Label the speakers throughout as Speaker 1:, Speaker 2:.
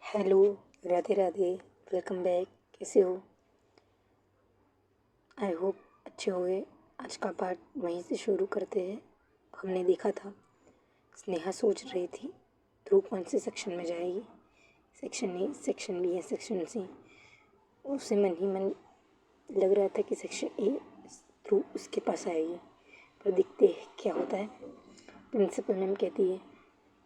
Speaker 1: Hello, Radhe Radhe. Welcome back. कैसे हो? I hope अच्छे होंगे। आज का पार्ट वहीं से शुरू करते हैं। हमने देखा था स्नेहा सोच रही थी ध्रुव कौन से सेक्शन में जाएगी। सेक्शन ए, सेक्शन बी या सेक्शन सी। उसे मन ही मन लग रहा था कि सेक्शन ए ध्रुव उसके पास आएगी, पर देखते हैं क्या होता है। प्रिंसिपल मैम कहती है,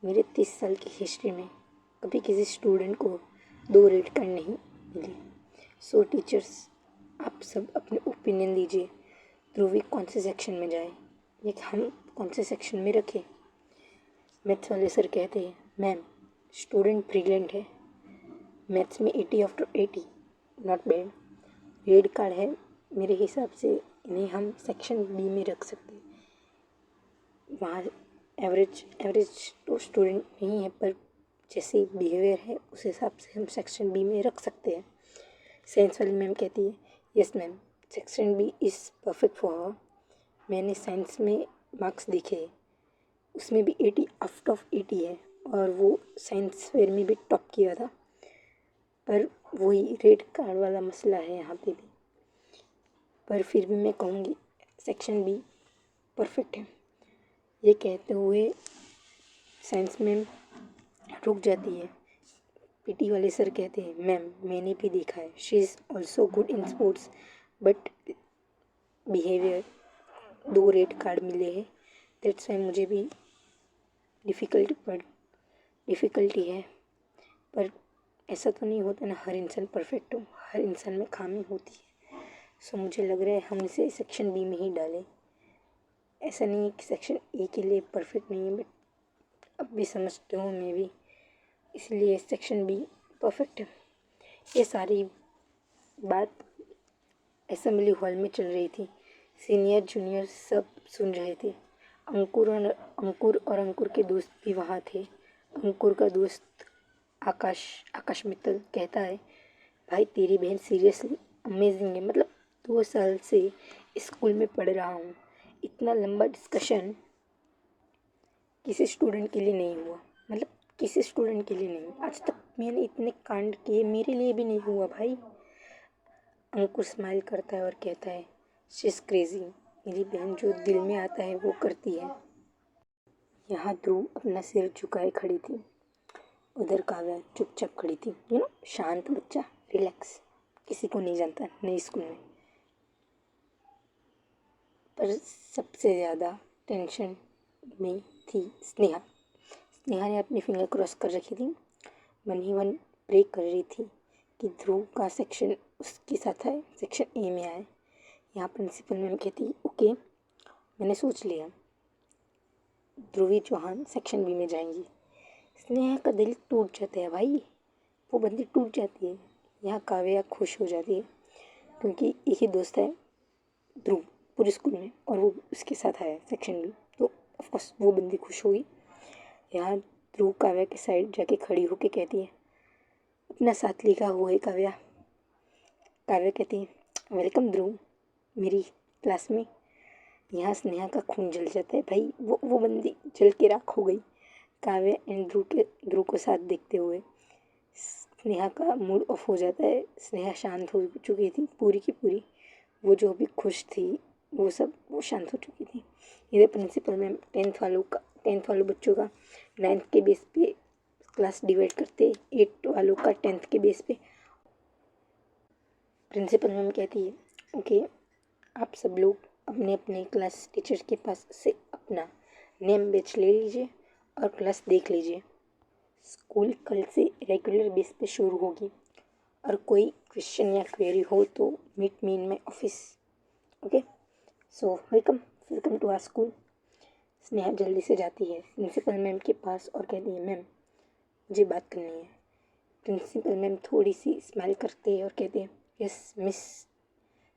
Speaker 1: मेरे 30 साल की हिस्ट्री में कभी किसी स्टूडेंट को 2 रेड कार्ड नहीं मिले। सो टीचर्स, आप सब अपने ओपिनियन दीजिए, ध्रुवी कौन से सेक्शन में जाए या हम कौन से सेक्शन में रखें। मैथ्स वाले सर कहते हैं, मैम स्टूडेंट ब्रिलियंट है, मैथ्स में 80/80, नॉट बैड। रेड कार्ड है, मेरे हिसाब से इन्हें हम सेक्शन बी में रख सकते हैं। वहाँ एवरेज एवरेज तो स्टूडेंट नहीं है, पर जैसे बिहेवियर है उस हिसाब से हम सेक्शन बी में रख सकते हैं। साइंस वाली मैम कहती है, yes ma'am, section B is perfect for her. मैंने साइंस में मार्क्स देखे, उसमें भी 80/80 है, और वो साइंस फेयर में भी टॉप किया था। पर वही रेड कार्ड वाला मसला है यहाँ पे भी। पर फिर भी मैं कहूँगी सेक्शन बी परफेक्ट है। ये कहते हुए साइंस मैम रुक जाती है। पीटी वाले सर कहते हैं, मैम मैंने भी देखा है, she is also good in sports, but behaviour 2 red card मिले हैं, दैट्स वाई मुझे भी डिफ़िकल्टी है। पर ऐसा तो नहीं होता ना हर इंसान परफेक्ट हो, हर इंसान में खामी होती है। सो मुझे लग रहा है हम इसे सेक्शन बी में ही डालें। ऐसा नहीं है कि सेक्शन ए के लिए परफेक्ट नहीं है, बट अब भी समझते हो मैं भी, इसलिए सेक्शन बी परफेक्ट है। ये सारी बात असेंबली हॉल में चल रही थी। सीनियर जूनियर सब सुन रहे थे। अंकुर के दोस्त भी वहाँ थे। अंकुर का दोस्त आकाश मित्तल कहता है, भाई तेरी बहन सीरियसली अमेजिंग है, मतलब 2 साल से स्कूल में पढ़ रहा हूँ, इतना लंबा डिस्कशन किसी स्टूडेंट के लिए नहीं हुआ, मतलब किसी स्टूडेंट के लिए नहीं। आज तक मैंने इतने कांड किए, मेरे लिए भी नहीं हुआ भाई। अंकुर स्माइल करता है और कहता है, शी इज़ क्रेजी, मेरी बहन जो दिल में आता है वो करती है। यहाँ ध्रुव अपना सिर झुकाए खड़ी थी, उधर काव्या चुपचाप खड़ी थी। शांत बच्चा, रिलैक्स, किसी को नहीं जानता नई स्कूल में। पर सबसे ज़्यादा टेंशन में थी स्नेहा। स्नेहा ने अपनी फिंगर क्रॉस कर रखी थी, मन ही मन प्रे कर रही थी कि ध्रुव का सेक्शन उसके साथ आए, सेक्शन ए में आए। यहाँ प्रिंसिपल मैम कहती, ओके मैंने सोच लिया, ध्रुवी चौहान सेक्शन बी में जाएंगी। स्नेहा का दिल टूट जाता है भाई, वो बंदी टूट जाती है। यहाँ काव्या खुश हो जाती है, क्योंकि एक ही दोस्त है ध्रुव पूरे स्कूल में, और वो उसके साथ आया सेक्शन बी, तो ऑफकोर्स वो बंदी खुश हुई। यहाँ ध्रुव काव्या के साइड जाके खड़ी होके कहती है, अपना साथ लिखा हुआ है काव्या। काव्या कहती है, वेलकम ध्रुव मेरी क्लास में। यहाँ स्नेहा का खून जल जाता है भाई, वो बंदी जल के राख हो गई। काव्या एंड ध्रुव को साथ देखते हुए स्नेहा का मूड ऑफ हो जाता है। स्नेहा शांत हो चुकी थी पूरी की पूरी, वो जो भी खुश थी वो शांत हो चुकी थी। इधर प्रिंसिपल मैम 10th वालों बच्चों का 9th के बेस पे क्लास डिवाइड करते, 8 वालों का 10th के बेस पे। प्रिंसिपल मैम कहती है, ओके आप सब लोग अपने अपने क्लास टीचर के पास से अपना नेम बैच ले लीजिए और क्लास देख लीजिए। स्कूल कल से रेगुलर बेस पे शुरू होगी, और कोई क्वेश्चन या क्वेरी हो तो meet me in my office. Okay, so welcome to our school. Sneha जल्दी से जाती है प्रिंसिपल मैम के पास और कहती है, मैम मुझे बात करनी है। प्रिंसिपल मैम थोड़ी सी स्माइल करते हैं और कहते हैं, यस मिस।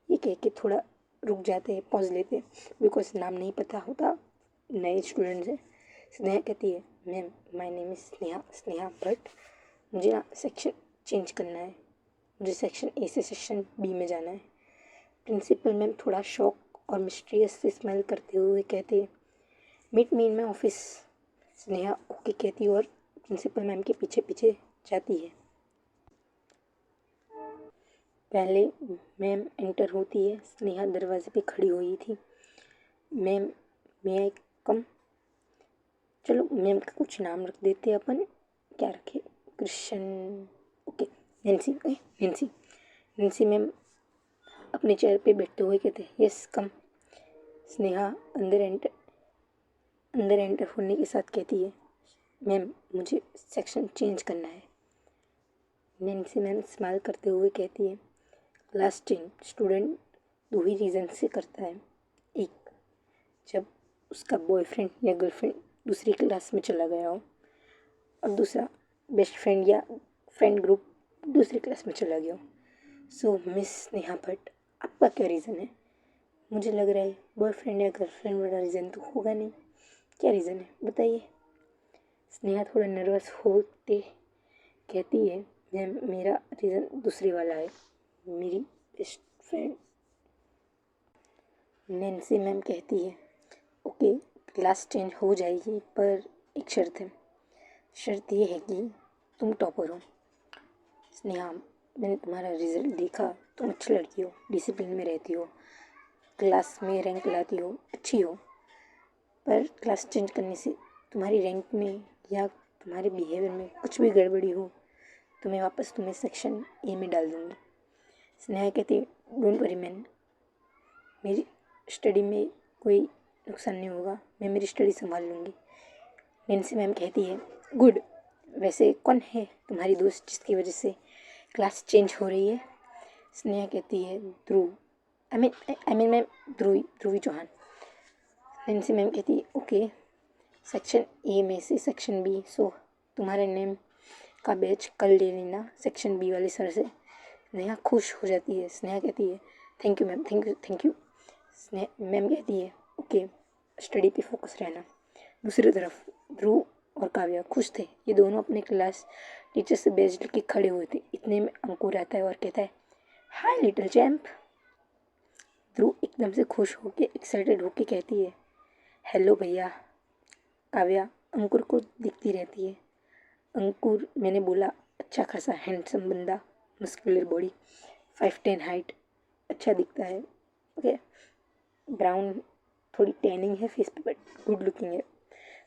Speaker 1: ये कह के थोड़ा रुक जाते हैं, पॉज लेते हैं, बिकॉज नाम नहीं पता होता, नए स्टूडेंट्स हैं। स्नेहा कहती है, ma'am my name is Sneha, but मुझे ना सेक्शन चेंज करना है, मुझे सेक्शन ए से सेक्शन बी में जाना है। प्रिंसिपल मैम थोड़ा शॉक और मिस्टीरियस से स्माइल करते हुए कहते हैं, meet me in my office. Sneha okay कहती है और प्रिंसिपल मैम के पीछे पीछे जाती है। पहले मैम एंटर होती है। स्नेहा दरवाजे पे खड़ी हुई थी। मैम, मैं आई कम? चलो मैम का कुछ नाम रख देते हैं अपन। क्या रखे? Krishna, okay. Nancy, Nancy. Nancy ma'am अपने चेयर पे बैठते हुए कहते हैं, यस कम। स्नेहा अंदर एंटर होने के साथ कहती है, मैम मुझे सेक्शन चेंज करना है। नैन्सी मैम स्माइल करते हुए कहती है, क्लास चेंज स्टूडेंट दो ही रीज़न से करता है। एक, जब उसका बॉयफ्रेंड या गर्लफ्रेंड दूसरी क्लास में चला गया हो, और दूसरा, बेस्ट फ्रेंड या फ्रेंड ग्रुप दूसरी क्लास में चला गया हो। सो मिस स्नेहा भट्ट, आपका क्या रीज़न है? मुझे लग रहा है बॉयफ्रेंड या गर्लफ्रेंड वाला रीज़न तो होगा नहीं। क्या रीज़न है बताइए। स्नेहा थोड़ा नर्वस होते कहती है, मैम मेरा रीज़न दूसरे वाला है, मेरी बेस्ट फ्रेंड। नैन्सी मैम कहती है, ओके क्लास चेंज हो जाएगी, पर एक शर्त है। शर्त ये है कि तुम टॉपर हो। स्नेहा, मैंने तुम्हारा रिजल्ट देखा, तुम अच्छी लड़की हो, डिसिप्लिन में रहती हो, क्लास में रैंक लाती हो, अच्छी हो, पर क्लास चेंज करने से तुम्हारी रैंक में या तुम्हारे बिहेवियर में कुछ भी गड़बड़ी हो, तुम्हें सेक्शन ए में डाल दूँगी। स्नेहा कहती, डोंट वरी मैन, मेरी स्टडी में कोई नुकसान नहीं होगा, मैं मेरी स्टडी संभाल लूँगी। नैन्सी मैम कहती है, गुड। वैसे कौन है तुम्हारी दोस्त जिसकी वजह से क्लास चेंज हो रही है? स्नेहा कहती है, Dhruv, I mean ma'am, Dhruvi Chauhan. Nancy ma'am कहती है, ओके, सेक्शन ए में से सेक्शन बी, सो तुम्हारे नेम का बैच कल ले लेना सेक्शन बी वाले सर से। स्नेहा खुश हो जाती है। स्नेहा कहती है, thank you ma'am, thank you. Ma'am कहती है, ओके, स्टडी पे फोकस रहना। दूसरी तरफ ध्रुव और काव्या खुश थे। ये दोनों अपने क्लास टीचर से बैच लेके खड़े हुए थे। इतने में अंकुर आता है और कहता है, हाय लिटिल चैम्प। ध्रुव एकदम से खुश होके एक्साइटेड होके कहती है, हेलो भैया। काव्या अंकुर को दिखती रहती है। अंकुर, मैंने बोला, अच्छा खासा हैंडसम बंदा, मस्कुलर बॉडी, 5'10" हाइट, अच्छा दिखता है, ओके, ब्राउन, थोड़ी टैनिंग है फेस पे, बट गुड लुकिंग है।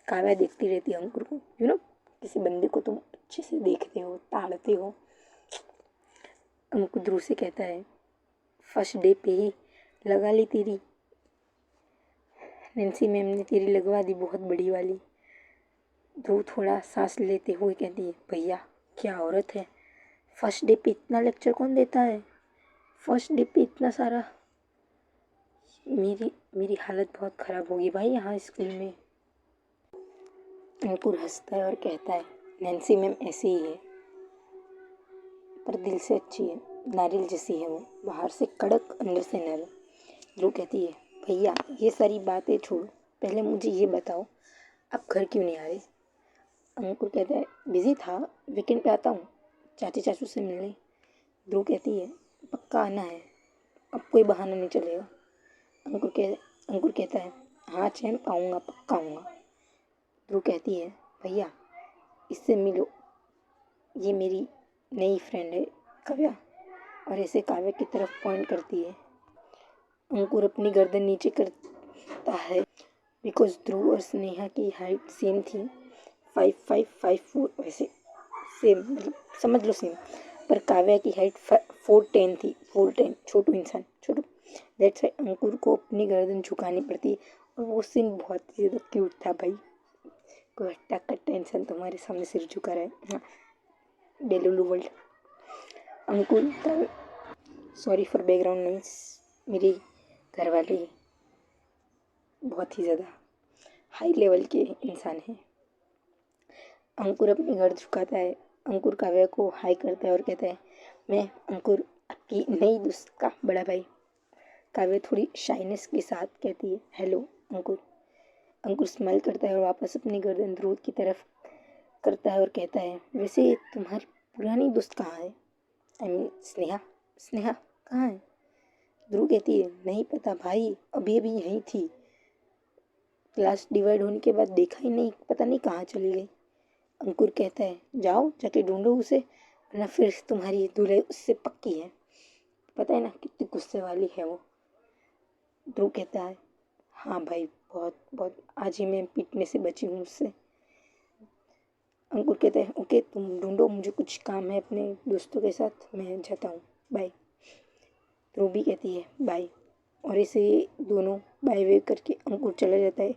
Speaker 1: काव्या देखती रहती है अंकुर को। किसी बंदे को तुम अच्छे से देखते हो, ताड़ते हो। अंकुर ध्रुव से कहता है, फर्स्ट डे पे ही लगा ली तेरी। नैन्सी मैम ने तेरी लगवा दी बहुत बड़ी वाली। ध्रुव थोड़ा सांस लेते हुए कहती है, भैया क्या औरत है, फर्स्ट डे पे इतना लेक्चर कौन देता है, फर्स्ट डे पे इतना सारा। मेरी हालत बहुत ख़राब होगी भाई यहाँ स्कूल में। अंकुर हंसता है और कहता है, नैन्सी मैम ऐसी ही है, पर दिल से अच्छी है, नारियल जैसी है वो, बाहर से कड़क अंदर से नरम। ध्रुव कहती है, भैया ये सारी बातें छोड़ो, पहले मुझे ये बताओ आप घर क्यों नहीं आ रहे? अंकुर कहता है, बिजी था, वीकेंड पे आता हूँ चाची चाचू से मिलने। ध्रुव कहती है, पक्का आना है, अब कोई बहाना नहीं चलेगा। अंकुर कहता है, हाँ चैम्प आऊँगा, पक्का आऊँगा। ध्रुव कहती है, भैया इससे मिलो, ये मेरी नई फ्रेंड है काव्या, और ऐसे काव्या की तरफ पॉइंट करती है। अंकुर अपनी गर्दन नीचे करता है, बिकॉज ध्रुव और स्नेहा की हाइट सेम थी, 5'5", 5'4", वैसे सेम, मतलब समझ लो सेम, पर काव्या की हाइट 4'10" थी, 4'10", छोटू इंसान, छोटू। दैट्स वाई अंकुर को अपनी गर्दन झुकानी पड़ती है, और वो सीन बहुत ही ज़्यादा क्यूट था भाई। कोई हट्टा कट्टा इंसान तुम्हारे सामने सिर झुका रहा है, हाँ, डेलुलू वर्ल्ड। अंकुर का, सॉरी फॉर बैकग्राउंड नॉइस, मेरे घर वाले बहुत ही ज़्यादा हाई लेवल के इंसान हैं। अंकुर अपनी गर्दन झुकाता है। अंकुर काव्या को हाई करता है और कहता है, मैं अंकुर, आपकी नई दोस्त का बड़ा भाई। काव्या थोड़ी शाइनेस के साथ कहती है, हेलो अंकुर। अंकुर स्माइल करता है और वापस अपनी गर्दन ध्रुव की तरफ करता है और कहता है, वैसे तुम्हारी पुरानी दोस्त कहाँ है? I mean Sneha. स्नेहा कहाँ है? ध्रुव कहती है, नहीं पता भाई, अभी अभी यहीं थी, क्लास डिवाइड होने के बाद देखा ही नहीं, पता नहीं कहाँ चली गई। अंकुर कहता है, जाओ जाके ढूंढो उसे, वरना फिर तुम्हारी दूल्हे उससे पक्की है। पता है ना कितनी गुस्से वाली है वो। ध्रुव कहता है हाँ भाई, बहुत बहुत, आज ही मैं पीटने से बची हूँ उससे। अंकुर कहते हैं ओके तुम ढूंढो, मुझे कुछ काम है अपने दोस्तों के साथ, मैं जाता हूँ, बाय। ध्रुव भी कहती है बाय, और इसे दोनों बाय वे करके अंकुर चला जाता है।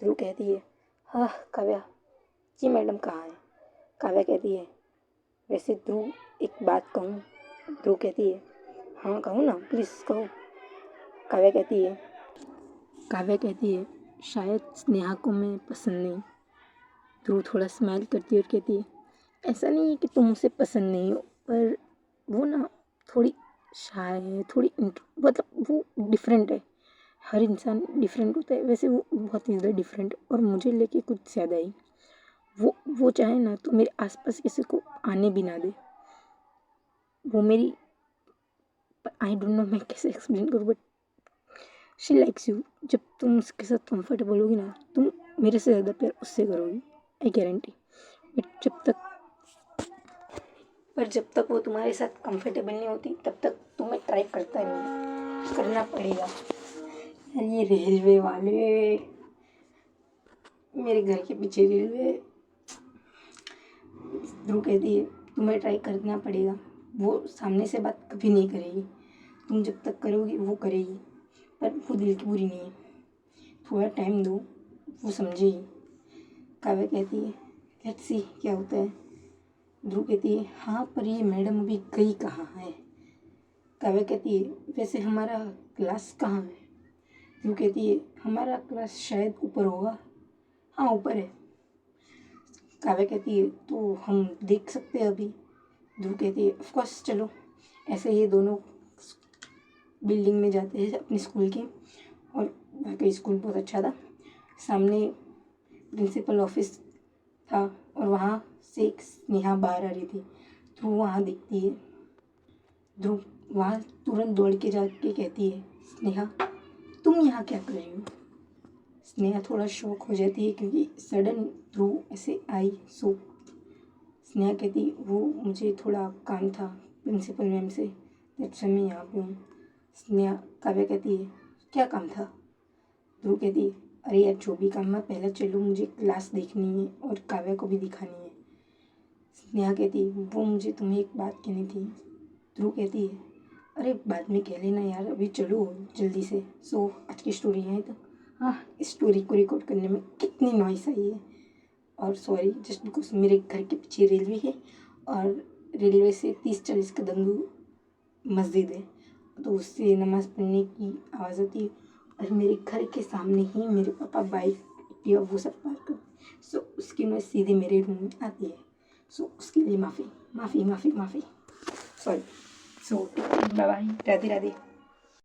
Speaker 1: ध्रुव कहती है हाँ काव्या, जी मैडम कहाँ है? काव्या कहती है वैसे ध्रुव एक बात कहूँ? ध्रुव कहती है हाँ कहो ना, प्लीज़ कहो। काव्या कहती है शायद स्नेहा को मैं पसंद नहीं। ध्रुव थोड़ा स्माइल करती है और कहती है ऐसा नहीं है कि तुम उसे पसंद नहीं हो, पर वो ना थोड़ी शाय है, थोड़ी मतलब वो डिफरेंट है। हर इंसान डिफरेंट होता है, वैसे वो बहुत ही ज़्यादा डिफरेंट, और मुझे लेके कुछ ज़्यादा ही। वो चाहे ना तो मेरे आसपास किसी को आने भी ना दे। वो मेरी, आई डोंट नो मैं कैसे एक्सप्लेन करूँ, बट शी लाइक्स यू। जब तुम उसके साथ कंफर्टेबल होगी ना, तुम मेरे से ज़्यादा प्यार उससे करोगी, आई गारंटी। बट जब तक वो तुम्हारे साथ कंफर्टेबल नहीं होती, तब तक तुम्हें ट्राई करना पड़ेगा। यार ये रेलवे वाले, मेरे घर के पीछे रेलवे। ध्रुव कहती है तुम्हें ट्राई करना पड़ेगा, वो सामने से बात कभी नहीं करेगी, तुम जब तक करोगी वो करेगी, पर वो दिल की बुरी नहीं है, थोड़ा टाइम दो, वो समझेगी। काव्या कहती है लेट्स सी क्या होता है। ध्रुव कहती है हाँ पर ये मैडम अभी गई कहाँ है? काव्या कहती है वैसे हमारा क्लास कहाँ है? ध्रुव कहती है हमारा क्लास शायद ऊपर होगा। हाँ ऊपर है। काव्या कहती है तो हम देख सकते हैं अभी। ध्रुव कहती है ऑफ कोर्स चलो। ऐसे ये दोनों बिल्डिंग में जाते हैं अपने स्कूल के, और वाकई स्कूल बहुत अच्छा था। सामने प्रिंसिपल ऑफिस था और वहाँ से एक स्नेहा बाहर आ रही थी। ध्रुव वहाँ दिखती है। ध्रुव वहाँ तुरंत दौड़ के जाके कहती है स्नेहा तुम यहाँ क्या कर रही हो? स्नेहा थोड़ा शॉक हो जाती है क्योंकि सडन ध्रुव ऐसे आई। सो स्नेहा कहती वो मुझे थोड़ा काम था प्रिंसिपल मैम से, दैट्स व्हाई मैं यहाँ पे हूँ। स्नेहा काव्या कहती है क्या काम था? ध्रुव कहती है अरे यार जो भी काम है, पहले चलो मुझे क्लास देखनी है और काव्या को भी दिखानी है। स्नेहा कहती है वो मुझे तुम्हें एक बात कहनी थी। ध्रुव कहती है अरे बाद में कह लेना यार, अभी चलो जल्दी से। सो आज की स्टोरी है तो हाँ, इस स्टोरी को रिकॉर्ड करने में कितनी नॉइस आई है, और सॉरी जस्ट बिकॉज मेरे घर के पीछे रेलवे है और रेलवे से 30-40 कदम दूर मस्जिद है, तो उससे नमाज़ पढ़ने की आवाज़ आती है, और मेरे घर के सामने ही मेरे पापा बाइक एक्टिवा वो सब पार्क करते। सो उसकी नॉइज़ सीधे मेरे रूम में आती है। सो उसके लिए माफ़ी, सॉरी। सो बाय बाय, राधे राधे।